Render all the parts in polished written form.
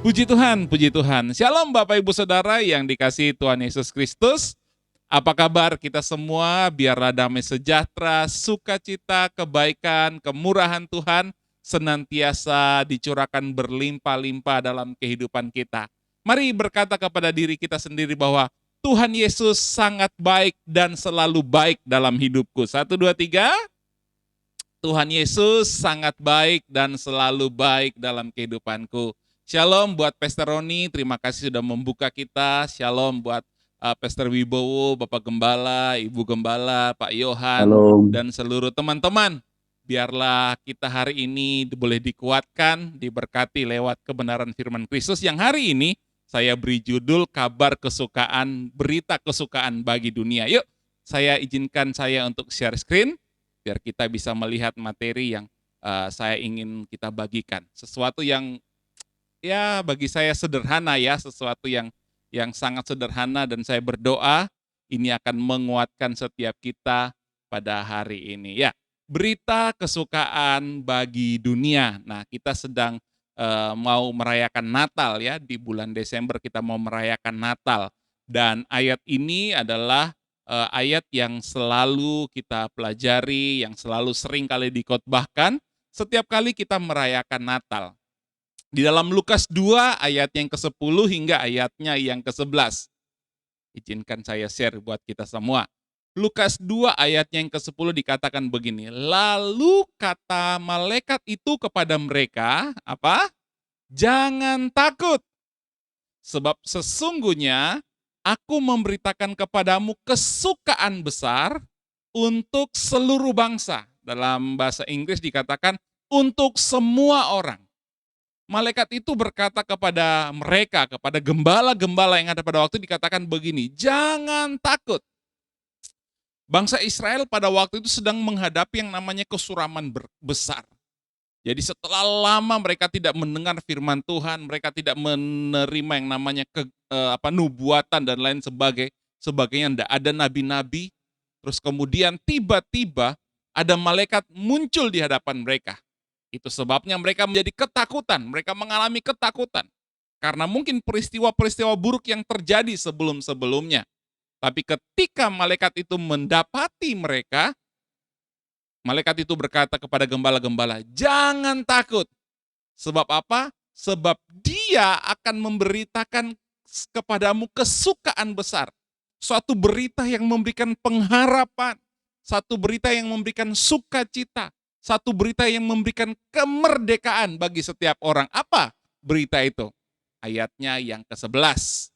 Puji Tuhan, puji Tuhan. Shalom Bapak Ibu Saudara yang dikasihi Tuhan Yesus Kristus. Apa kabar kita semua? Biarlah damai sejahtera, sukacita, kebaikan, kemurahan Tuhan senantiasa dicurahkan berlimpah-limpah dalam kehidupan kita. Mari berkata kepada diri kita sendiri bahwa Tuhan Yesus sangat baik dan selalu baik dalam hidupku. 1, 2, 3. Tuhan Yesus sangat baik dan selalu baik dalam kehidupanku. Shalom buat Pastor Roni, terima kasih sudah membuka kita. Shalom buat Pastor Wibowo, Bapak Gembala, Ibu Gembala, Pak Yohan, Halo. dan seluruh teman-teman. Biarlah kita hari ini boleh dikuatkan, diberkati lewat kebenaran firman Kristus yang hari ini saya beri judul kabar kesukaan, berita kesukaan bagi dunia. Yuk, saya izinkan saya untuk share screen, biar kita bisa melihat materi yang saya ingin kita bagikan. Sesuatu yang ya bagi saya sederhana ya, sesuatu yang sangat sederhana, dan saya berdoa ini akan menguatkan setiap kita pada hari ini. Ya, berita kesukaan bagi dunia. Nah, kita sedang mau merayakan Natal ya, di bulan Desember kita mau merayakan Natal. Dan ayat ini adalah ayat yang selalu kita pelajari, yang selalu sering kali dikhotbahkan setiap kali kita merayakan Natal. Di dalam Lukas 2 ayat yang ke-10 hingga ayatnya yang ke-11. Izinkan saya share buat kita semua. Lukas 2 ayat yang ke-10 dikatakan begini. Lalu kata malaikat itu kepada mereka, apa? Jangan takut. Sebab sesungguhnya aku memberitakan kepadamu kesukaan besar untuk seluruh bangsa. Dalam bahasa Inggris dikatakan untuk semua orang. Malaikat itu berkata kepada mereka, kepada gembala-gembala yang ada pada waktu, dikatakan begini, jangan takut. Bangsa Israel pada waktu itu sedang menghadapi yang namanya kesuraman besar. Jadi setelah lama mereka tidak mendengar firman Tuhan, mereka tidak menerima yang namanya nubuatan dan lain sebagainya, tidak ada nabi-nabi. Terus kemudian tiba-tiba ada malaikat muncul di hadapan mereka. Itu sebabnya mereka menjadi ketakutan, mereka mengalami ketakutan. Karena mungkin peristiwa-peristiwa buruk yang terjadi sebelum-sebelumnya. Tapi ketika malaikat itu mendapati mereka, malaikat itu berkata kepada gembala-gembala, jangan takut. Sebab apa? Sebab dia akan memberitakan kepadamu kesukaan besar. Suatu berita yang memberikan pengharapan, satu berita yang memberikan sukacita, satu berita yang memberikan kemerdekaan bagi setiap orang. Apa berita itu? Ayatnya yang ke-11.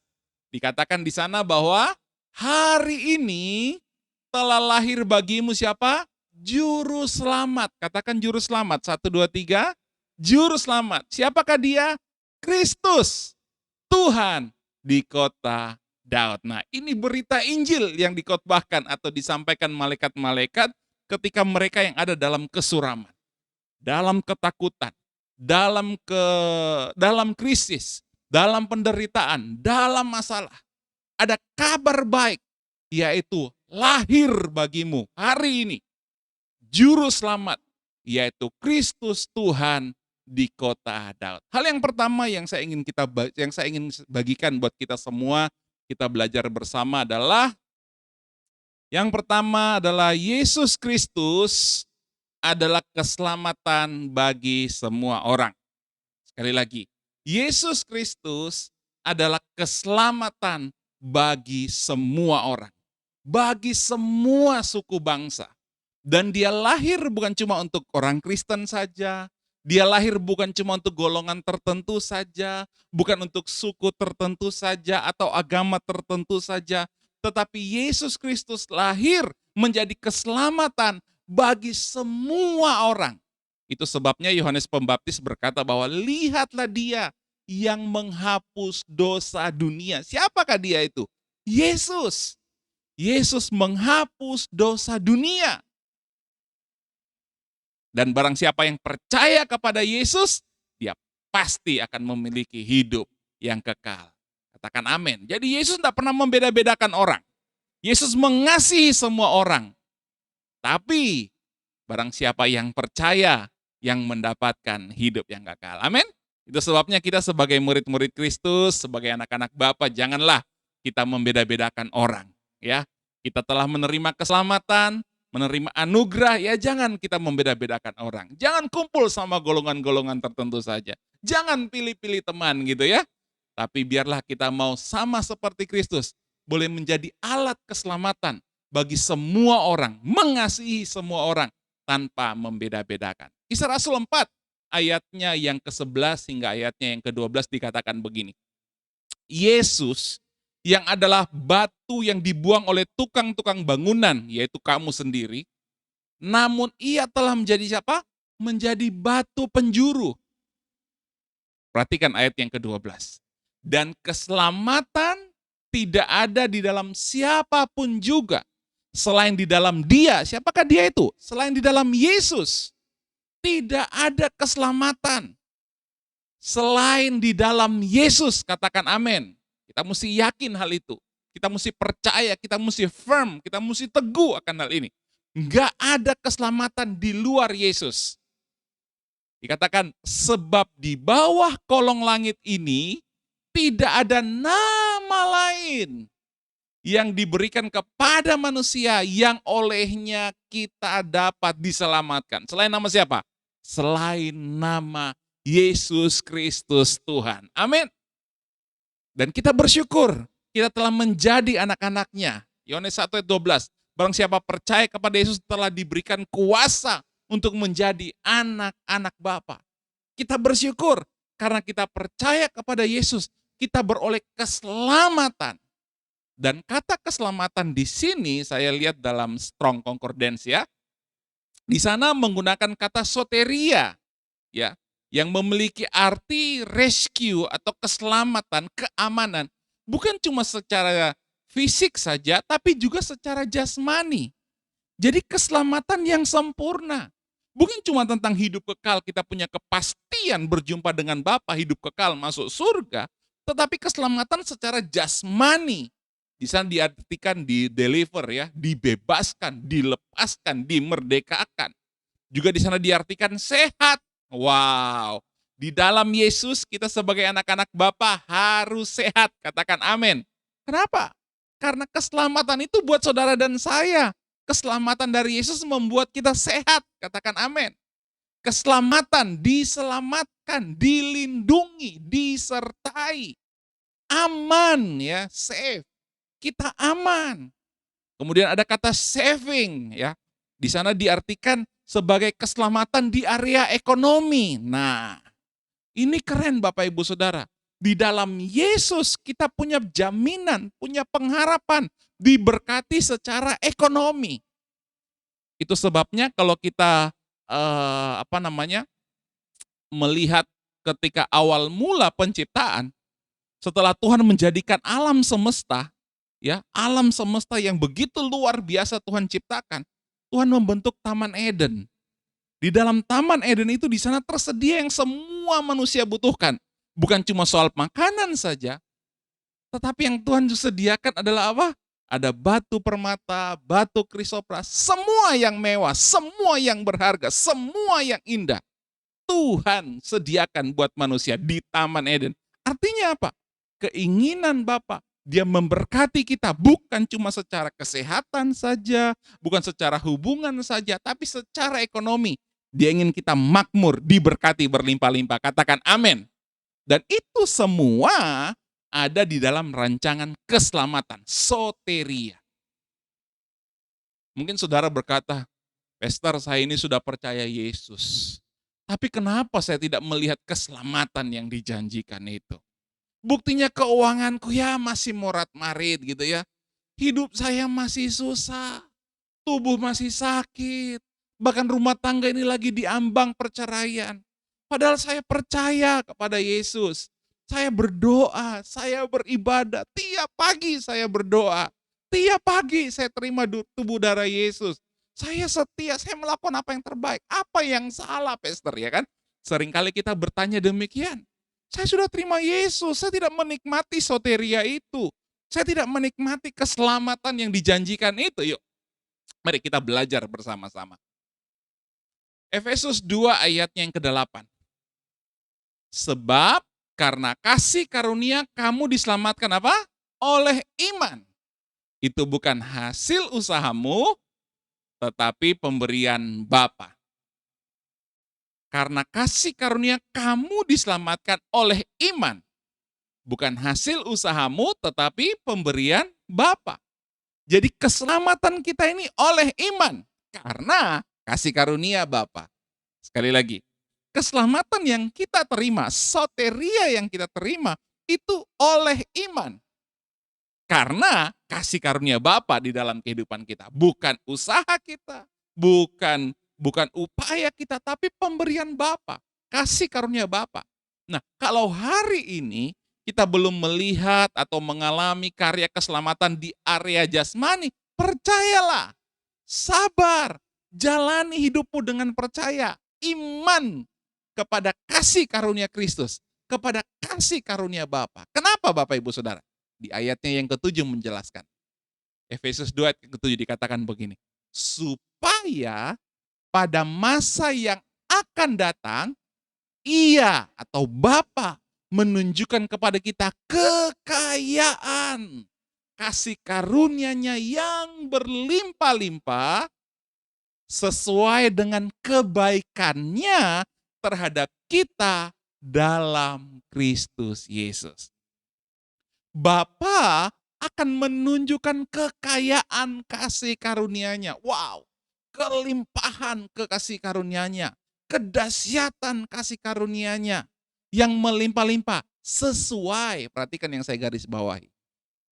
Dikatakan di sana bahwa hari ini telah lahir bagimu siapa? Juru selamat. Katakan juru selamat. 1, 2, 3. Juru selamat. Siapakah dia? Kristus, Tuhan di kota Daud. Nah, ini berita Injil yang dikhotbahkan atau disampaikan malaikat-malaikat ketika mereka yang ada dalam kesuraman, dalam ketakutan, dalam krisis, dalam penderitaan, dalam masalah. Ada kabar baik, yaitu lahir bagimu hari ini juru selamat, yaitu Kristus Tuhan di kota Daud. Hal yang pertama yang saya ingin bagikan buat kita semua, kita belajar bersama adalah yang pertama adalah Yesus Kristus adalah keselamatan bagi semua orang. Sekali lagi, Yesus Kristus adalah keselamatan bagi semua orang, bagi semua suku bangsa. Dan dia lahir bukan cuma untuk orang Kristen saja, dia lahir bukan cuma untuk golongan tertentu saja, bukan untuk suku tertentu saja atau agama tertentu saja, tetapi Yesus Kristus lahir menjadi keselamatan bagi semua orang. Itu sebabnya Yohanes Pembaptis berkata bahwa lihatlah dia yang menghapus dosa dunia. Siapakah dia itu? Yesus. Yesus menghapus dosa dunia. Dan barang siapa yang percaya kepada Yesus, dia pasti akan memiliki hidup yang kekal. Katakan amin. Jadi Yesus tidak pernah membeda-bedakan orang. Yesus mengasihi semua orang. Tapi barang siapa yang percaya, yang mendapatkan hidup yang kekal. Amin. Itu sebabnya kita sebagai murid-murid Kristus, sebagai anak-anak Bapa, janganlah kita membeda-bedakan orang, ya. Kita telah menerima keselamatan, menerima anugerah, ya jangan kita membeda-bedakan orang. Jangan kumpul sama golongan-golongan tertentu saja. Jangan pilih-pilih teman gitu ya. Tapi biarlah kita mau sama seperti Kristus, boleh menjadi alat keselamatan bagi semua orang, mengasihi semua orang tanpa membeda-bedakan. Kisah Rasul 4 ayatnya yang ke-11 hingga ayatnya yang ke-12 dikatakan begini. Yesus yang adalah batu yang dibuang oleh tukang-tukang bangunan, yaitu kamu sendiri, namun ia telah menjadi siapa? Menjadi batu penjuru. Perhatikan ayat yang ke-12. Dan keselamatan tidak ada di dalam siapapun juga, selain di dalam Dia. Siapakah Dia itu? Selain di dalam Yesus. Tidak ada keselamatan selain di dalam Yesus. Katakan amin. Kita mesti yakin hal itu. Kita mesti percaya, kita mesti firm, kita mesti teguh akan hal ini. Enggak ada keselamatan di luar Yesus. Dikatakan, sebab di bawah kolong langit ini tidak ada nama lain yang diberikan kepada manusia yang olehnya kita dapat diselamatkan. Selain nama siapa? Selain nama Yesus Kristus Tuhan. Amin. Dan kita bersyukur, kita telah menjadi anak-anaknya. Yohanes 1 ayat 12. Barang siapa percaya kepada Yesus telah diberikan kuasa untuk menjadi anak-anak Bapa. Kita bersyukur karena kita percaya kepada Yesus, kita beroleh keselamatan. Dan kata keselamatan di sini saya lihat dalam Strong Concordance ya. Di sana menggunakan kata soteria ya, yang memiliki arti rescue atau keselamatan, keamanan, bukan cuma secara fisik saja tapi juga secara jasmani. Jadi keselamatan yang sempurna. Bukan cuma tentang hidup kekal, kita punya kepastian berjumpa dengan Bapa, hidup kekal masuk surga, tetapi keselamatan secara jasmani. Di sana diartikan di-deliver ya, dibebaskan, dilepaskan, dimerdekakan. Juga di sana diartikan sehat. Wow, di dalam Yesus kita sebagai anak-anak Bapa harus sehat. Katakan amin. Kenapa? Karena keselamatan itu buat saudara dan saya. Keselamatan dari Yesus membuat kita sehat. Katakan amin. Keselamatan, diselamatkan, dilindungi, disertai. Aman ya, safe. Kita aman. Kemudian ada kata saving ya. Di sana diartikan sebagai keselamatan di area ekonomi. Nah, ini keren Bapak Ibu Saudara. Di dalam Yesus kita punya jaminan, punya pengharapan, diberkati secara ekonomi. Itu sebabnya kalau kita melihat ketika awal mula penciptaan, setelah Tuhan menjadikan alam semesta, ya, alam semesta yang begitu luar biasa Tuhan ciptakan, Tuhan membentuk Taman Eden. Di dalam Taman Eden itu di sana tersedia yang semua manusia butuhkan. Bukan cuma soal makanan saja, tetapi yang Tuhan sediakan adalah apa? Ada batu permata, batu krisopras, semua yang mewah, semua yang berharga, semua yang indah. Tuhan sediakan buat manusia di Taman Eden. Artinya apa? Keinginan Bapa, Dia memberkati kita bukan cuma secara kesehatan saja, bukan secara hubungan saja, tapi secara ekonomi. Dia ingin kita makmur, diberkati berlimpah-limpah. Katakan amin. Dan itu semua ada di dalam rancangan keselamatan, soteria. Mungkin saudara berkata, Pastor, saya ini sudah percaya Yesus. Tapi kenapa saya tidak melihat keselamatan yang dijanjikan itu? Buktinya keuanganku ya masih morat-marit gitu ya. Hidup saya masih susah. Tubuh masih sakit. Bahkan rumah tangga ini lagi diambang perceraian. Padahal saya percaya kepada Yesus. Saya berdoa, saya beribadah. Tiap pagi saya berdoa. Tiap pagi saya terima tubuh darah Yesus. Saya setia, saya melakukan apa yang terbaik. Apa yang salah, Pastor, ya kan? Seringkali kita bertanya demikian. Saya sudah terima Yesus, saya tidak menikmati soteria itu. Saya tidak menikmati keselamatan yang dijanjikan itu. Yuk, mari kita belajar bersama-sama. Efesus 2 ayatnya yang ke-8. Sebab karena kasih karunia kamu diselamatkan apa? Oleh iman. Itu bukan hasil usahamu, tetapi pemberian Bapa. Karena kasih karunia kamu diselamatkan oleh iman. Bukan hasil usahamu, tetapi pemberian Bapa. Jadi keselamatan kita ini oleh iman. Karena kasih karunia Bapa. Sekali lagi, keselamatan yang kita terima, soteria yang kita terima, itu oleh iman. Karena kasih karunia Bapa di dalam kehidupan kita. Bukan usaha kita, bukan upaya kita, tapi pemberian Bapa. Kasih karunia Bapa. Nah, kalau hari ini kita belum melihat atau mengalami karya keselamatan di area jasmani, percayalah, sabar, jalani hidupmu dengan percaya, iman kepada kasih karunia Kristus, kepada kasih karunia Bapa. Kenapa Bapak Ibu Saudara? Di ayatnya yang ke-7 menjelaskan. Efesus 2 ayat ke-7 dikatakan begini. Supaya pada masa yang akan datang, Ia atau Bapa menunjukkan kepada kita kekayaan kasih karunia-Nya yang berlimpah-limpah sesuai dengan kebaikan-Nya terhadap kita dalam Kristus Yesus. Bapa akan menunjukkan kekayaan kasih karunia-Nya. Wow, kelimpahan kekasih karunia-Nya, kedahsyatan kasih karunia-Nya yang melimpah-limpah sesuai, perhatikan yang saya garis bawahi,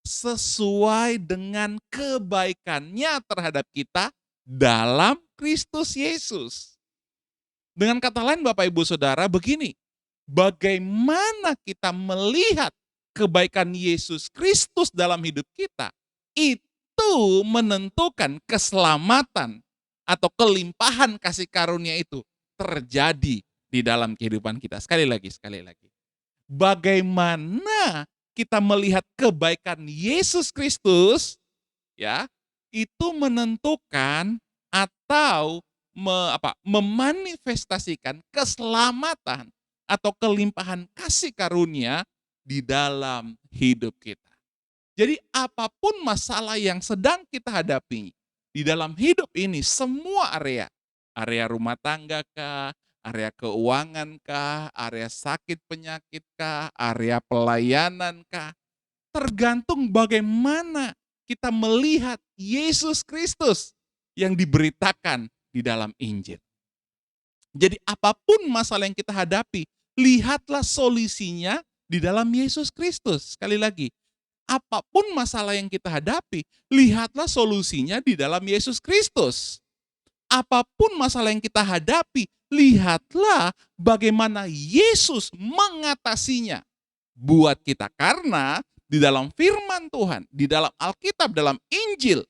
sesuai dengan kebaikan-Nya terhadap kita dalam Kristus Yesus. Dengan kata lain Bapak Ibu Saudara begini, bagaimana kita melihat kebaikan Yesus Kristus dalam hidup kita, itu menentukan keselamatan atau kelimpahan kasih karunia itu terjadi di dalam kehidupan kita. Sekali lagi. Bagaimana kita melihat kebaikan Yesus Kristus, ya, itu menentukan atau memanifestasikan keselamatan atau kelimpahan kasih karunia di dalam hidup kita. Jadi apapun masalah yang sedang kita hadapi di dalam hidup ini, semua area rumah tangga kah, area keuangan kah, area sakit penyakit kah, area pelayanan kah, tergantung bagaimana kita melihat Yesus Kristus yang diberitakan di dalam Injil. Jadi apapun masalah yang kita hadapi, lihatlah solusinya di dalam Yesus Kristus. Sekali lagi, apapun masalah yang kita hadapi, lihatlah solusinya di dalam Yesus Kristus. Apapun masalah yang kita hadapi, lihatlah bagaimana Yesus mengatasinya buat kita. Karena di dalam firman Tuhan, di dalam Alkitab, dalam Injil,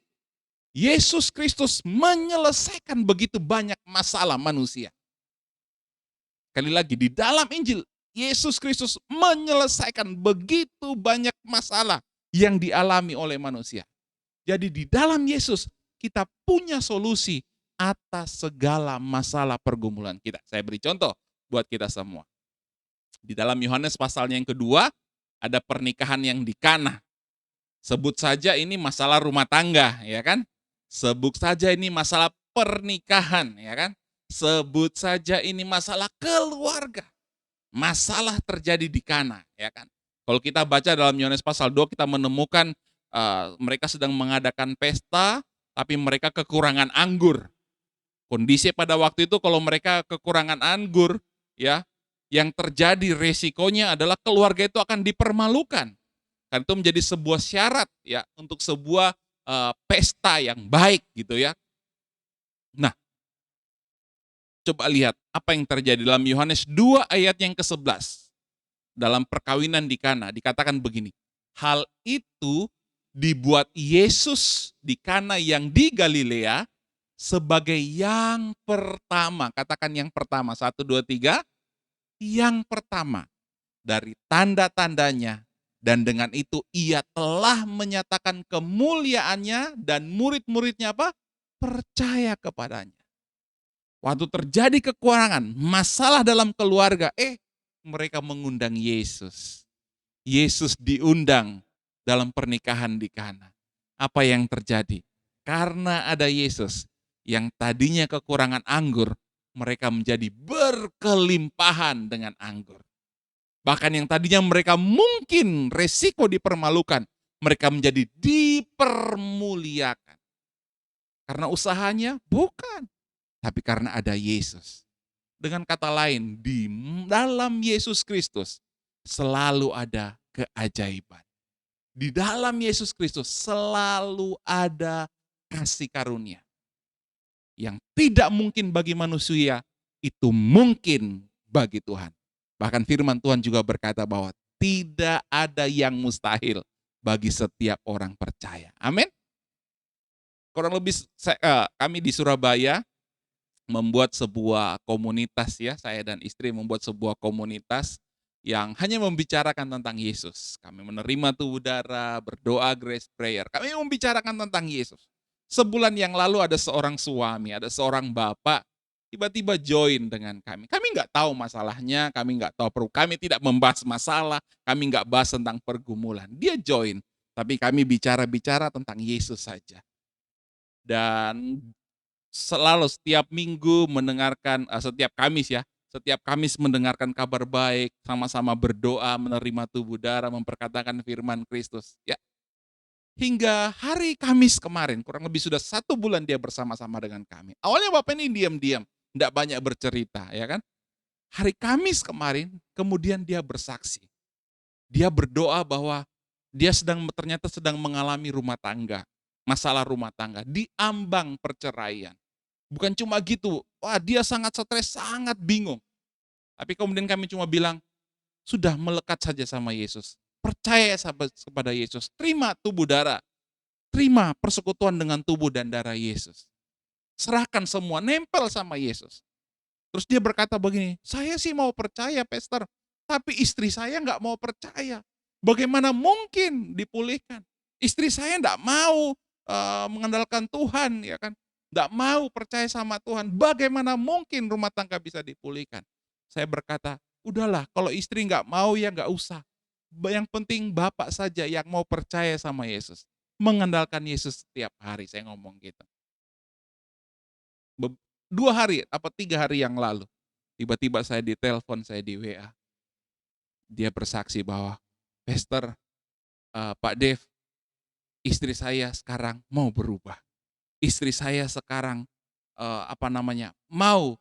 Yesus Kristus menyelesaikan begitu banyak masalah manusia. Sekali lagi, di dalam Injil, Yesus Kristus menyelesaikan begitu banyak masalah yang dialami oleh manusia. Jadi di dalam Yesus kita punya solusi atas segala masalah pergumulan kita. Saya beri contoh buat kita semua. Di dalam Yohanes pasalnya yang kedua, ada pernikahan yang di Kana. Sebut saja ini masalah rumah tangga, ya kan? Sebut saja ini masalah pernikahan, ya kan? Sebut saja ini masalah keluarga. Masalah terjadi di Kana, ya kan? Kalau kita baca dalam Yohanes pasal 2, kita menemukan mereka sedang mengadakan pesta, tapi mereka kekurangan anggur. Kondisi pada waktu itu kalau mereka kekurangan anggur, ya, yang terjadi resikonya adalah keluarga itu akan dipermalukan. Kan itu menjadi sebuah syarat ya untuk sebuah pesta yang baik gitu ya. Nah, coba lihat apa yang terjadi dalam Yohanes 2 ayat yang ke-11. Dalam perkawinan di Kana dikatakan begini. Hal itu dibuat Yesus di Kana yang di Galilea sebagai yang pertama. Katakan yang pertama. 1, 2, 3. Yang pertama dari tanda-tandanya. Dan dengan itu ia telah menyatakan kemuliaannya dan murid-muridnya apa? Percaya kepadanya. Waktu terjadi kekurangan, masalah dalam keluarga, mereka mengundang Yesus. Yesus diundang dalam pernikahan di Kana. Apa yang terjadi? Karena ada Yesus, yang tadinya kekurangan anggur, mereka menjadi berkelimpahan dengan anggur. Bahkan yang tadinya mereka mungkin resiko dipermalukan, mereka menjadi dipermuliakan. Karena usahanya? Bukan. Tapi karena ada Yesus. Dengan kata lain, di dalam Yesus Kristus selalu ada keajaiban. Di dalam Yesus Kristus selalu ada kasih karunia. Yang tidak mungkin bagi manusia, itu mungkin bagi Tuhan. Bahkan firman Tuhan juga berkata bahwa tidak ada yang mustahil bagi setiap orang percaya. Amin. Kurang lebih kami di Surabaya membuat sebuah komunitas ya, saya dan istri membuat sebuah komunitas yang hanya membicarakan tentang Yesus. Kami menerima tubuh darah, berdoa grace prayer. Kami membicarakan tentang Yesus. Sebulan yang lalu ada seorang suami, ada seorang bapak, tiba-tiba join dengan kami. Kami nggak tahu masalahnya, kami nggak tahu kami tidak membahas masalah, kami nggak bahas tentang pergumulan. Dia join, tapi kami bicara-bicara tentang Yesus saja. Dan selalu setiap minggu mendengarkan, setiap Kamis mendengarkan kabar baik, sama-sama berdoa, menerima tubuh darah, memperkatakan firman Kristus. Ya, hingga hari Kamis kemarin, kurang lebih sudah 1 bulan dia bersama-sama dengan kami. Awalnya Bapak ini diam-diam, tidak banyak bercerita, ya kan? Hari Kamis kemarin, kemudian dia bersaksi. Dia berdoa bahwa dia ternyata sedang mengalami masalah rumah tangga, di ambang perceraian. Bukan cuma gitu, wah dia sangat stres, sangat bingung. Tapi kemudian kami cuma bilang, sudah melekat saja sama Yesus. Percaya kepada Yesus, terima tubuh darah. Terima persekutuan dengan tubuh dan darah Yesus. Serahkan semua, nempel sama Yesus. Terus dia berkata begini, saya sih mau percaya Pastor, tapi istri saya nggak mau percaya. Bagaimana mungkin dipulihkan? Istri saya nggak mau mengandalkan Tuhan, ya kan? Nggak mau percaya sama Tuhan. Bagaimana mungkin rumah tangga bisa dipulihkan? Saya berkata, udahlah kalau istri nggak mau ya nggak usah. Yang penting Bapak saja yang mau percaya sama Yesus. Mengandalkan Yesus setiap hari, saya ngomong gitu. 3 hari yang lalu, tiba-tiba saya ditelepon, saya di WA. Dia bersaksi bahwa, Pastor, Pak Dev, istri saya sekarang mau berubah. Istri saya sekarang mau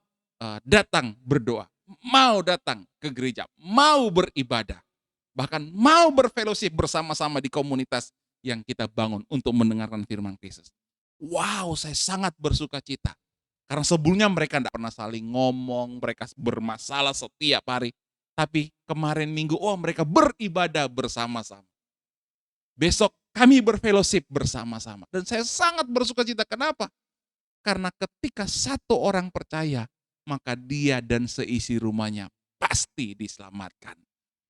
datang berdoa, mau datang ke gereja, mau beribadah, bahkan mau berfellowship bersama-sama di komunitas yang kita bangun untuk mendengarkan firman Kristus. Wow, saya sangat bersuka cita. Karena sebelumnya mereka tidak pernah saling ngomong, mereka bermasalah setiap hari. Tapi kemarin minggu, mereka beribadah bersama-sama. Besok kami berfellowship bersama-sama. Dan saya sangat bersuka cita. Kenapa? Karena ketika satu orang percaya, maka dia dan seisi rumahnya pasti diselamatkan.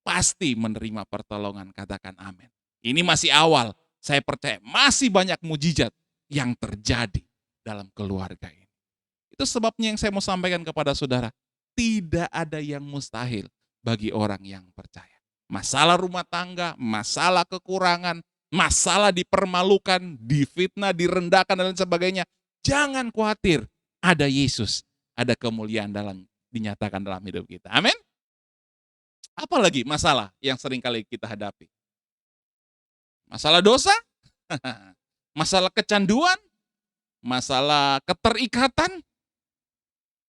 Pasti menerima pertolongan, katakan amin. Ini masih awal, saya percaya masih banyak mujizat yang terjadi dalam keluarga ini. Itu sebabnya yang saya mau sampaikan kepada saudara, tidak ada yang mustahil bagi orang yang percaya. Masalah rumah tangga, masalah kekurangan, masalah dipermalukan, difitnah, direndahkan dan lain sebagainya. Jangan khawatir, ada Yesus, ada kemuliaan dinyatakan dalam hidup kita. Amin. Apalagi masalah yang sering kali kita hadapi? Masalah dosa, masalah kecanduan, masalah keterikatan.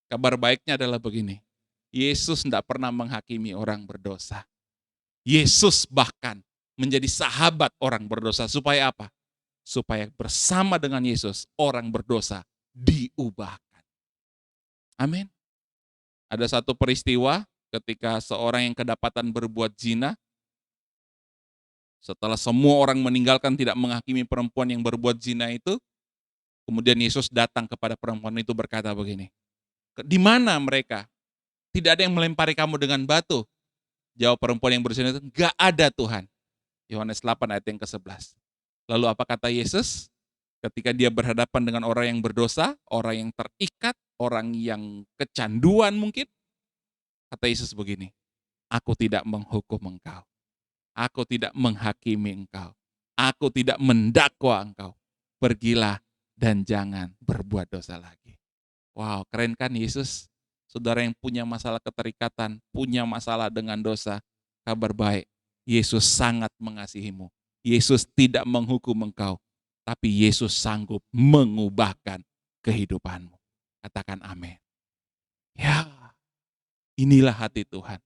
Kabar baiknya adalah begini, Yesus tidak pernah menghakimi orang berdosa. Yesus bahkan menjadi sahabat orang berdosa. Supaya apa? Supaya bersama dengan Yesus, orang berdosa diubahkan. Amin. Ada satu peristiwa ketika seorang yang kedapatan berbuat zina, setelah semua orang meninggalkan tidak menghakimi perempuan yang berbuat zina itu, kemudian Yesus datang kepada perempuan itu berkata begini, di mana mereka? Tidak ada yang melempari kamu dengan batu. Jawab perempuan yang berzina itu, enggak ada Tuhan. Yohanes 8 ayat yang ke-11. Lalu apa kata Yesus? Ketika dia berhadapan dengan orang yang berdosa, orang yang terikat, orang yang kecanduan mungkin, kata Yesus begini, Aku tidak menghukum engkau. Aku tidak menghakimi engkau. Aku tidak mendakwa engkau. Pergilah dan jangan berbuat dosa lagi. Wow, keren kan Yesus? Saudara yang punya masalah keterikatan, punya masalah dengan dosa, kabar baik. Yesus sangat mengasihimu. Yesus tidak menghukum engkau, tapi Yesus sanggup mengubahkan kehidupanmu. Katakan amin. Ya, inilah hati Tuhan.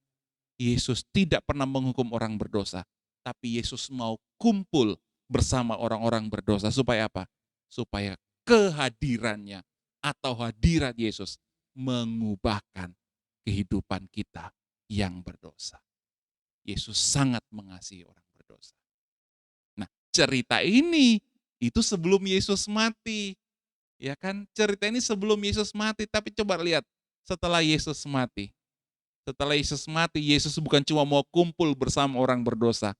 Yesus tidak pernah menghukum orang berdosa, tapi Yesus mau kumpul bersama orang-orang berdosa. Supaya apa? Supaya kehadirannya atau hadirat Yesus mengubahkan kehidupan kita yang berdosa. Yesus sangat mengasihi orang berdosa. Nah, cerita ini itu sebelum Yesus mati. Ya kan? Cerita ini sebelum Yesus mati, tapi coba lihat setelah Yesus mati. Setelah Yesus mati, Yesus bukan cuma mau kumpul bersama orang berdosa.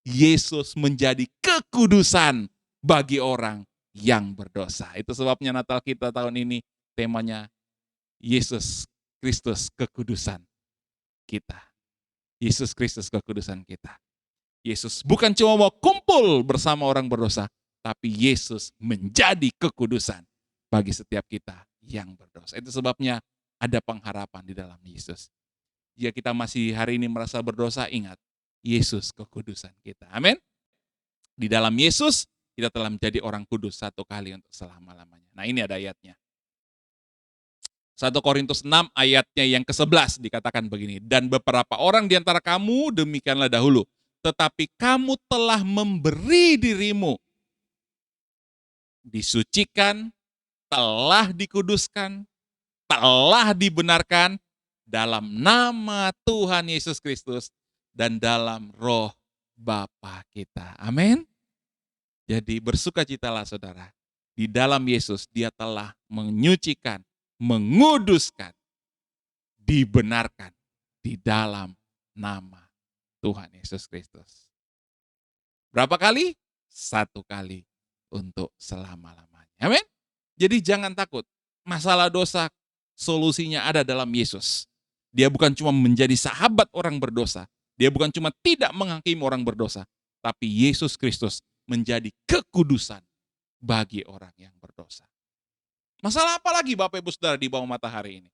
Yesus menjadi kekudusan bagi orang yang berdosa. Itu sebabnya Natal kita tahun ini temanya Yesus Kristus kekudusan kita. Yesus Kristus kekudusan kita. Yesus bukan cuma mau kumpul bersama orang berdosa, tapi Yesus menjadi kekudusan bagi setiap kita yang berdosa. Itu sebabnya ada pengharapan di dalam Yesus. Jika kita masih hari ini merasa berdosa, ingat, Yesus kekudusan kita. Amin. Di dalam Yesus, kita telah menjadi orang kudus satu kali untuk selama-lamanya. Nah, ini ada ayatnya. 1 Korintus 6 ayatnya yang ke-11 dikatakan begini. Dan beberapa orang di antara kamu demikianlah dahulu. Tetapi kamu telah memberi dirimu. Disucikan, telah dikuduskan, telah dibenarkan dalam nama Tuhan Yesus Kristus dan dalam roh Bapa kita. Amin. Jadi bersukacitalah saudara. Di dalam Yesus dia telah menyucikan, menguduskan, dibenarkan di dalam nama Tuhan Yesus Kristus. Berapa kali? 1 kali untuk selama-lamanya. Amin. Jadi jangan takut. Masalah dosa solusinya ada dalam Yesus. Dia bukan cuma menjadi sahabat orang berdosa. Dia bukan cuma tidak menghakimi orang berdosa. Tapi Yesus Kristus menjadi kekudusan bagi orang yang berdosa. Masalah apa lagi Bapak Ibu Saudara di bawah matahari ini?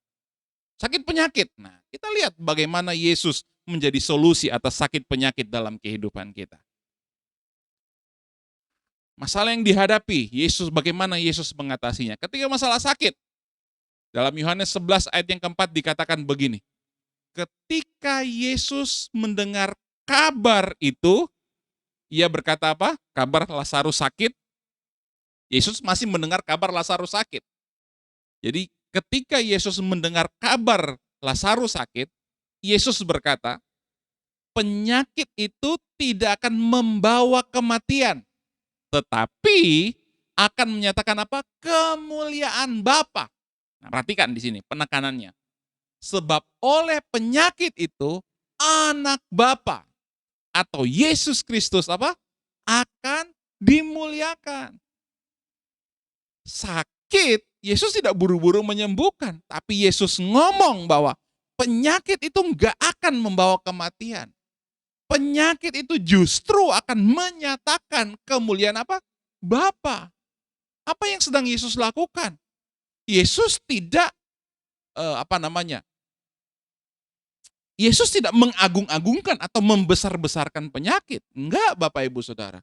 Sakit penyakit. Nah, kita lihat bagaimana Yesus menjadi solusi atas sakit penyakit dalam kehidupan kita. Masalah yang dihadapi, bagaimana Yesus mengatasinya? Ketika masalah sakit, dalam Yohanes 11 ayat yang keempat dikatakan begini. Ketika Yesus mendengar kabar itu, ia berkata apa? Kabar Lazarus sakit. Yesus masih mendengar kabar Lazarus sakit. Jadi ketika Yesus mendengar kabar Lazarus sakit, Yesus berkata, penyakit itu tidak akan membawa kematian, tetapi akan menyatakan apa? Kemuliaan Bapa. Nah, perhatikan di sini penekanannya. Sebab oleh penyakit itu anak Bapa atau Yesus Kristus apa? Akan dimuliakan. Sakit, Yesus tidak buru-buru menyembuhkan, tapi Yesus ngomong bahwa penyakit itu enggak akan membawa kematian. Penyakit itu justru akan menyatakan kemuliaan apa? Bapa. Apa yang sedang Yesus lakukan? Yesus tidak Yesus tidak mengagung-agungkan atau membesar-besarkan penyakit. Enggak, Bapak Ibu Saudara.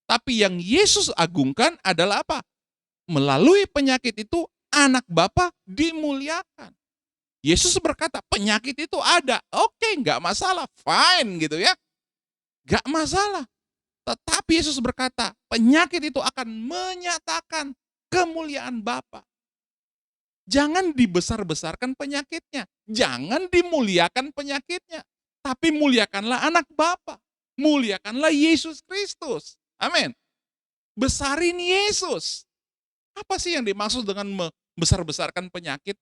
Tapi yang Yesus agungkan adalah apa? Melalui penyakit itu anak Bapa dimuliakan. Yesus berkata, penyakit itu ada. Oke, enggak masalah. Fine gitu ya. Enggak masalah. Tetapi Yesus berkata, penyakit itu akan menyatakan kemuliaan Bapa. Jangan dibesar-besarkan penyakitnya. Jangan dimuliakan penyakitnya. Tapi muliakanlah anak Bapa. Muliakanlah Yesus Kristus. Amin. Besarin Yesus. Apa sih yang dimaksud dengan membesar-besarkan penyakit?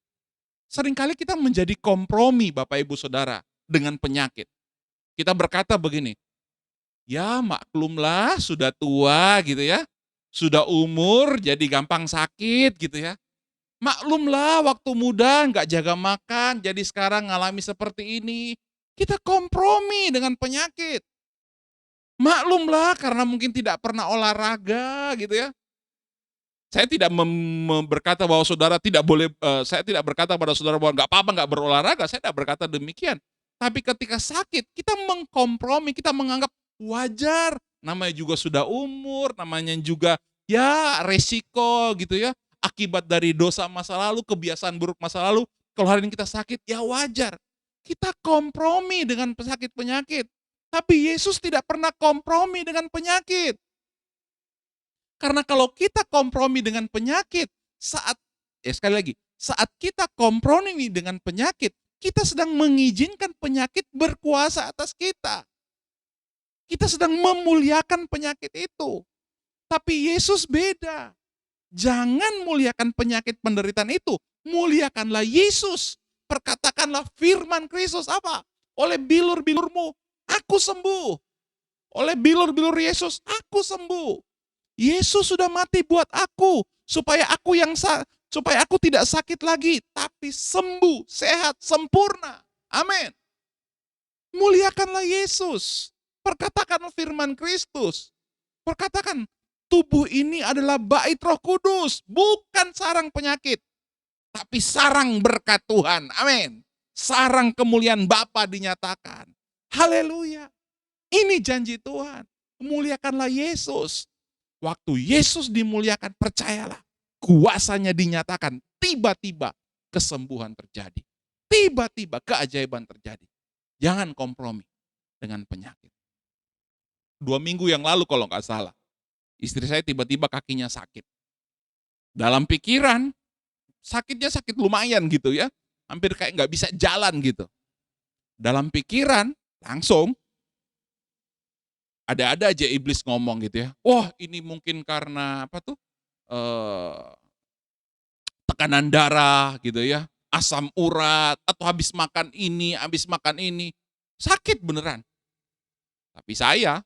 Seringkali kita menjadi kompromi Bapak Ibu Saudara dengan penyakit. Kita berkata begini, ya maklumlah sudah tua gitu ya. Sudah umur jadi gampang sakit gitu ya. Maklumlah waktu muda nggak jaga makan, jadi sekarang ngalami seperti ini. Kita kompromi dengan penyakit. Maklumlah karena mungkin tidak pernah olahraga gitu ya. Saya tidak berkata bahwa saudara tidak boleh, saya tidak berkata pada saudara bahwa nggak apa-apa nggak berolahraga, saya tidak berkata demikian. Tapi ketika sakit, kita mengkompromi, kita menganggap wajar, namanya juga sudah umur, namanya juga ya resiko gitu ya, akibat dari dosa masa lalu, kebiasaan buruk masa lalu, kalau hari ini kita sakit, ya wajar. Kita kompromi dengan pesakit penyakit. Tapi Yesus tidak pernah kompromi dengan penyakit. Karena kalau kita kompromi dengan penyakit, sekali lagi, saat kita kompromi dengan penyakit, kita sedang mengizinkan penyakit berkuasa atas kita. Kita sedang memuliakan penyakit itu. Tapi Yesus beda. Jangan muliakan penyakit penderitaan itu. Muliakanlah Yesus. Perkatakanlah firman Kristus apa? Oleh bilur-bilurmu, aku sembuh. Oleh bilur-bilur Yesus, aku sembuh. Yesus sudah mati buat aku, supaya aku tidak sakit lagi, tapi sembuh, sehat, sempurna. Amin. Muliakanlah Yesus. Perkatakan firman Kristus. Perkatakan, tubuh ini adalah bait Roh Kudus, bukan sarang penyakit, tapi sarang berkat Tuhan. Amin. Sarang kemuliaan Bapa dinyatakan. Haleluya. Ini janji Tuhan. Muliakanlah Yesus. Waktu Yesus dimuliakan, percayalah, kuasanya dinyatakan, tiba-tiba kesembuhan terjadi. Tiba-tiba keajaiban terjadi. Jangan kompromi dengan penyakit. 2 minggu yang lalu kalau nggak salah, istri saya tiba-tiba kakinya sakit. Dalam pikiran, sakitnya sakit lumayan gitu ya, hampir kayak nggak bisa jalan gitu. Dalam pikiran, langsung, ada-ada aja iblis ngomong gitu ya. Wah, ini mungkin karena apa tuh? Tekanan darah gitu ya, asam urat, atau habis makan ini, habis makan ini. Sakit beneran. Tapi saya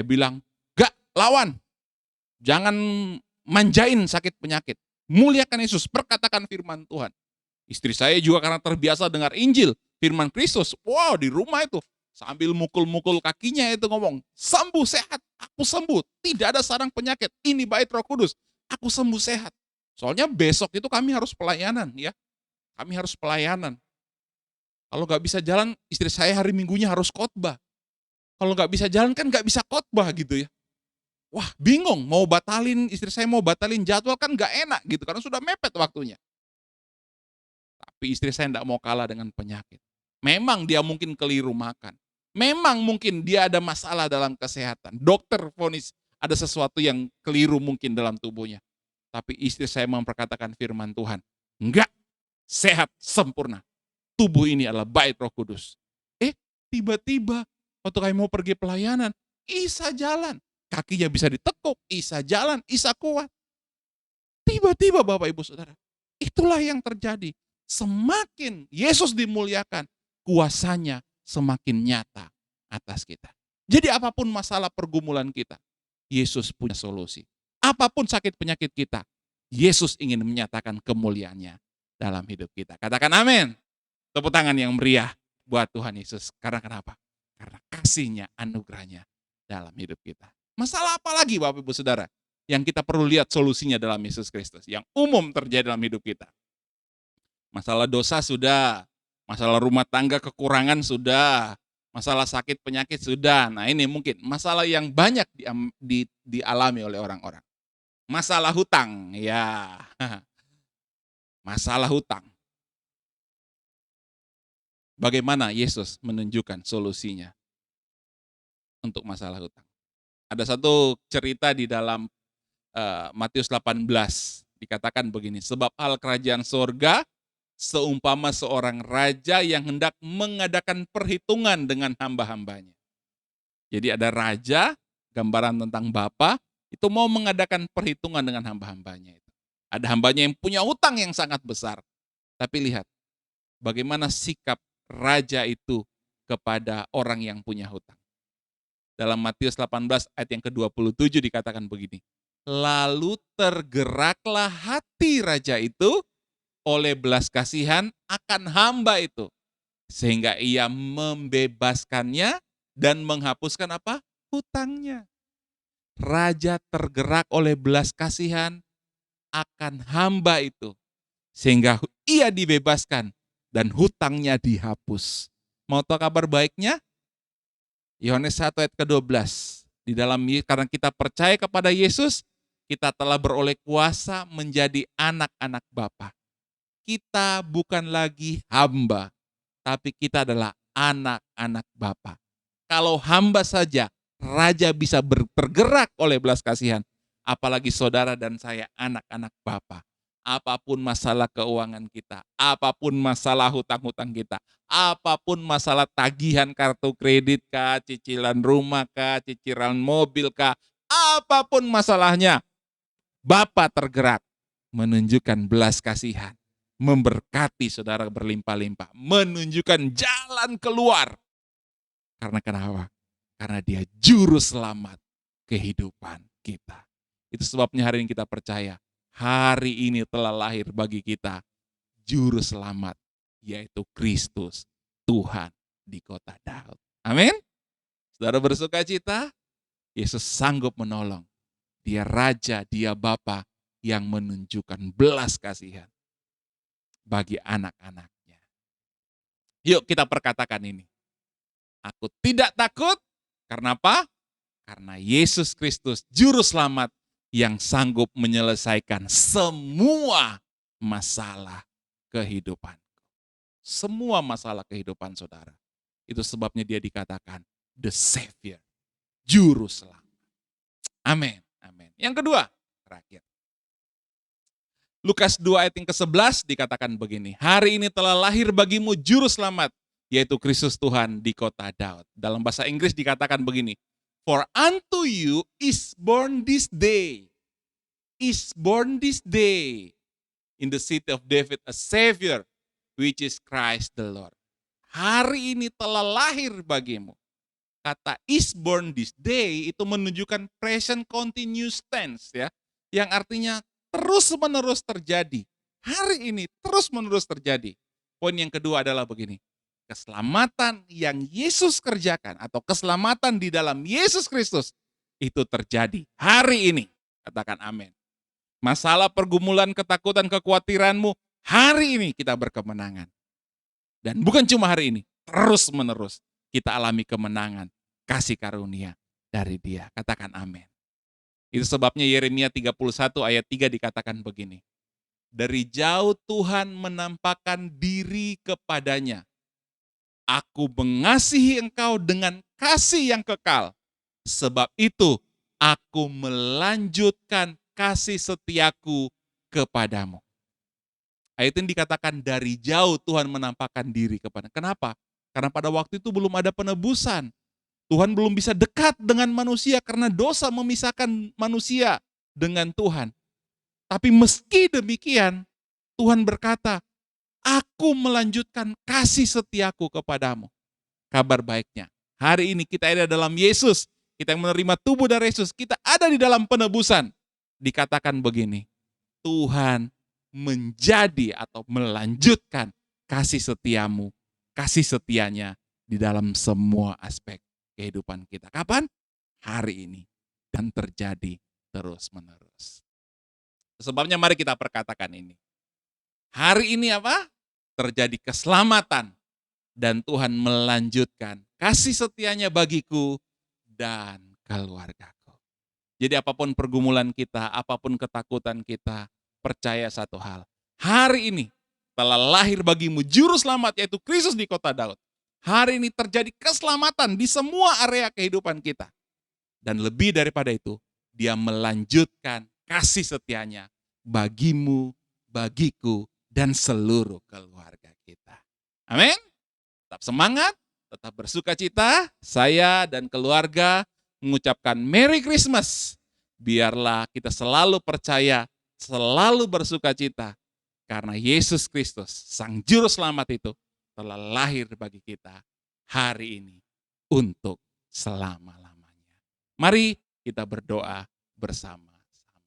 bilang, "Gak, lawan. Jangan manjain sakit penyakit. Muliakan Yesus, perkatakan firman Tuhan." Istri saya juga karena terbiasa dengar Injil, firman Kristus. Wow, di rumah itu sambil mukul-mukul kakinya itu ngomong, sembuh sehat, aku sembuh, tidak ada sarang penyakit, ini bait Roh Kudus, aku sembuh sehat. Soalnya besok itu kami harus pelayanan ya, kami harus pelayanan. Kalau nggak bisa jalan, istri saya hari Minggunya harus khotbah. Kalau nggak bisa jalan kan nggak bisa khotbah gitu ya. Wah bingung, istri saya mau batalin jadwal kan nggak enak gitu, karena sudah mepet waktunya. Tapi istri saya nggak mau kalah dengan penyakit. Memang dia mungkin keliru makan. Memang mungkin dia ada masalah dalam kesehatan. Dokter vonis ada sesuatu yang keliru mungkin dalam tubuhnya. Tapi istri saya memperkatakan firman Tuhan. Enggak, sehat, sempurna. Tubuh ini adalah bait Roh Kudus. Tiba-tiba waktu kami mau pergi pelayanan, Isa jalan. Kakinya bisa ditekuk, Isa jalan, Isa kuat. Tiba-tiba Bapak Ibu Saudara, itulah yang terjadi. Semakin Yesus dimuliakan, kuasanya semakin nyata atas kita. Jadi apapun masalah pergumulan kita, Yesus punya solusi. Apapun sakit penyakit kita, Yesus ingin menyatakan kemuliaannya dalam hidup kita. Katakan amin. Tepuk tangan yang meriah buat Tuhan Yesus. Karena kenapa? Karena kasihnya, anugerahnya dalam hidup kita. Masalah apa lagi Bapak Ibu Saudara yang kita perlu lihat solusinya dalam Yesus Kristus, yang umum terjadi dalam hidup kita? Masalah dosa sudah, masalah rumah tangga kekurangan sudah, masalah sakit penyakit sudah. Nah ini mungkin masalah yang banyak dialami oleh orang-orang. Masalah hutang, ya. Masalah hutang. Bagaimana Yesus menunjukkan solusinya untuk masalah hutang? Ada satu cerita di dalam Matius 18, dikatakan begini, sebab hal kerajaan surga seumpama seorang raja yang hendak mengadakan perhitungan dengan hamba-hambanya. Jadi ada raja, gambaran tentang Bapa, itu mau mengadakan perhitungan dengan hamba-hambanya. Ada hambanya yang punya hutang yang sangat besar. Tapi lihat, bagaimana sikap raja itu kepada orang yang punya hutang. Dalam Matius 18 ayat yang ke-27 dikatakan begini, lalu tergeraklah hati raja itu oleh belas kasihan akan hamba itu, Sehingga ia membebaskannya dan menghapuskan apa? Hutangnya. Raja tergerak oleh belas kasihan akan hamba itu. Sehingga ia dibebaskan dan hutangnya dihapus. Mau tahu kabar baiknya? Yohanes 1 ayat ke-12. Karena kita percaya kepada Yesus, kita telah beroleh kuasa menjadi anak-anak Bapa. Kita bukan lagi hamba, tapi kita adalah anak-anak Bapa. Kalau hamba saja, raja bisa tergerak oleh belas kasihan. Apalagi saudara dan saya anak-anak Bapa. Apapun masalah keuangan kita, apapun masalah hutang-hutang kita, apapun masalah tagihan kartu kredit kah, cicilan rumah kah, cicilan mobil kah, apapun masalahnya, Bapa tergerak menunjukkan belas kasihan, memberkati saudara berlimpah-limpah, menunjukkan jalan keluar. Karena kenapa? Karena dia juru selamat kehidupan kita. Itu sebabnya hari ini kita percaya, hari ini telah lahir bagi kita juru selamat, yaitu Kristus, Tuhan di kota Daud. Amin. Saudara bersuka cita, Yesus sanggup menolong. Dia Raja, dia Bapa yang menunjukkan belas kasihan bagi anak-anaknya. Yuk kita perkatakan ini. Aku tidak takut, karena apa? Karena Yesus Kristus, Juru Selamat yang sanggup menyelesaikan semua masalah kehidupanku. Semua masalah kehidupan saudara. Itu sebabnya dia dikatakan The Savior, Juru Selamat. Amin. Amin. Yang kedua, terakhir. Lukas 2 ayat yang ke-11 dikatakan begini. Hari ini telah lahir bagimu Juru Selamat, yaitu Kristus Tuhan di kota Daud. Dalam bahasa Inggris dikatakan begini. For unto you is born this day in the city of David a Savior, which is Christ the Lord. Hari ini telah lahir bagimu. Kata is born this day itu menunjukkan present continuous tense ya, yang artinya terus-menerus terjadi. Hari ini terus-menerus terjadi. Poin yang kedua adalah begini. Keselamatan yang Yesus kerjakan atau keselamatan di dalam Yesus Kristus itu terjadi hari ini. Katakan amin. Masalah pergumulan, ketakutan, kekhawatiranmu, hari ini kita berkemenangan. Dan bukan cuma hari ini, terus-menerus kita alami kemenangan, kasih karunia dari Dia. Katakan amin. Itu sebabnya Yeremia 31 ayat 3 dikatakan begini. Dari jauh Tuhan menampakkan diri kepadanya. Aku mengasihi engkau dengan kasih yang kekal. Sebab itu aku melanjutkan kasih setiaku kepadamu. Ayat ini dikatakan dari jauh Tuhan menampakkan diri kepada. Kenapa? Karena pada waktu itu belum ada penebusan. Tuhan belum bisa dekat dengan manusia karena dosa memisahkan manusia dengan Tuhan. Tapi meski demikian, Tuhan berkata, aku melanjutkan kasih setiaku kepadamu. Kabar baiknya, hari ini kita ada dalam Yesus. Kita yang menerima tubuh dari Yesus, kita ada di dalam penebusan. Dikatakan begini, Tuhan menjadi atau melanjutkan kasih setiamu, kasih setianya di dalam semua aspek kehidupan kita. Kapan? Hari ini. Dan terjadi terus-menerus. Sebabnya mari kita perkatakan ini. Hari ini apa? Terjadi keselamatan. Dan Tuhan melanjutkan kasih setianya bagiku dan keluargaku. Jadi apapun pergumulan kita, apapun ketakutan kita, percaya satu hal. Hari ini telah lahir bagimu Juru Selamat, yaitu Kristus di kota Daud. Hari ini terjadi keselamatan di semua area kehidupan kita. Dan lebih daripada itu, Dia melanjutkan kasih setianya bagimu, bagiku, dan seluruh keluarga kita. Amin. Tetap semangat, tetap bersuka cita. Saya dan keluarga mengucapkan Merry Christmas. Biarlah kita selalu percaya, selalu bersuka cita. Karena Yesus Kristus, Sang Juru Selamat itu, telah lahir bagi kita hari ini untuk selama-lamanya. Mari kita berdoa bersama-sama.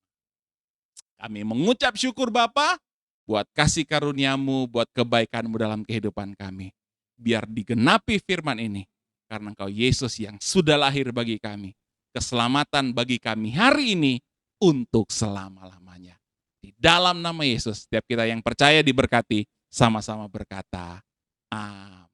Kami mengucap syukur Bapa buat kasih karuniamu, buat kebaikanmu dalam kehidupan kami. biar digenapi firman ini. Karena Engkau Yesus yang sudah lahir bagi kami. Keselamatan bagi kami hari ini untuk selama-lamanya. Di dalam nama Yesus, setiap kita yang percaya diberkati, sama-sama berkata, amin.